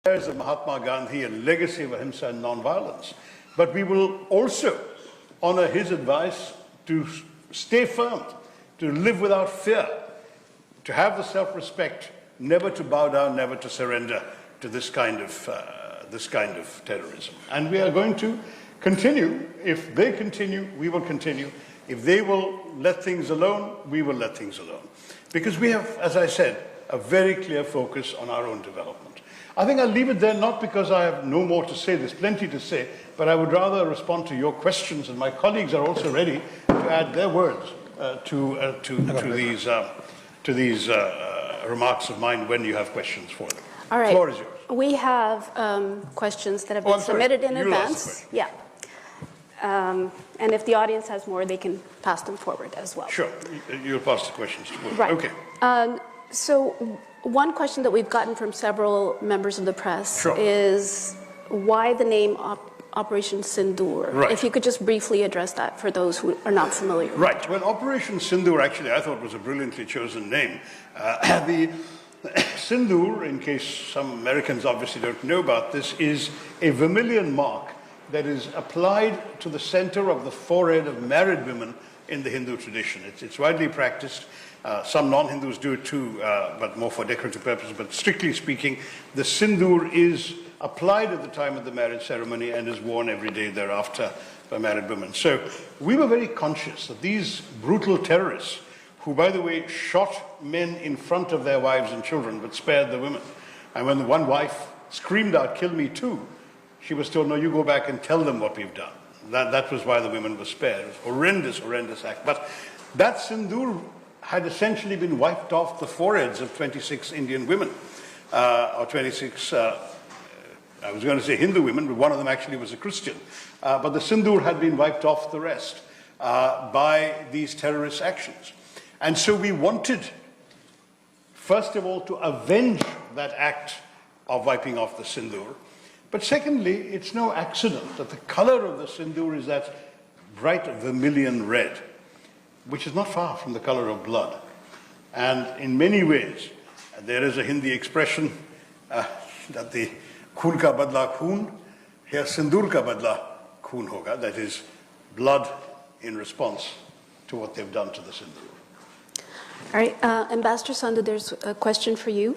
of Mahatma Gandhi, a legacy of ahimsa and non-violence. But we will also honor his advice to stay firm, to live without fear, to have the self-respect, never to bow down, never to surrender to this kind of terrorism. And we are going to continue. If they continue, we will continue. If they will let things alone, we will let things alone. Because we have, as I said, a very clear focus on our own development. I think I'll leave it there, not because I have no more to say, there's plenty to say, but I would rather respond to your questions, and my colleagues are also ready to add their words to these remarks of mine when you have questions for them. All right. The floor is yours. We have questions that have been submitted in advance. Yeah. And if the audience has more, they can pass them forward as well. Sure. You'll pass the questions forward. Right. Okay. So one question that we've gotten from several members of the press Sure. is why the name Operation Sindoor? Right. If you could just briefly address that for those who are not familiar. Right. Well, Operation Sindoor, actually, I thought was a brilliantly chosen name. The Sindoor, in case some Americans obviously don't know about this, is a vermilion mark that is applied to the center of the forehead of married women in the Hindu tradition. It's widely practiced. Some non-Hindus do it too, but more for decorative purposes. But strictly speaking, the Sindoor is applied at the time of the marriage ceremony and is worn every day thereafter by married women. So we were very conscious that these brutal terrorists, who, by the way, shot men in front of their wives and children, but spared the women. And when the one wife screamed out, "Kill me too," she was told, "No, you go back and tell them what we've done." That was why the women were spared. It was horrendous, horrendous act. But that Sindoor had essentially been wiped off the foreheads of 26 Indian women, or 26, I was going to say Hindu women, but one of them actually was a Christian. But the Sindoor had been wiped off the rest by these terrorist actions. And so we wanted, first of all, to avenge that act of wiping off the Sindoor. But secondly, it's no accident that the color of the Sindoor is that bright vermilion red, which is not far from the color of blood. And in many ways, there is a Hindi expression that the khoon ka badla khoon, here Sindoor ka badla khoon hoga, that is blood in response to what they've done to the Sindoor. All right, Ambassador Sandhu, there's a question for you.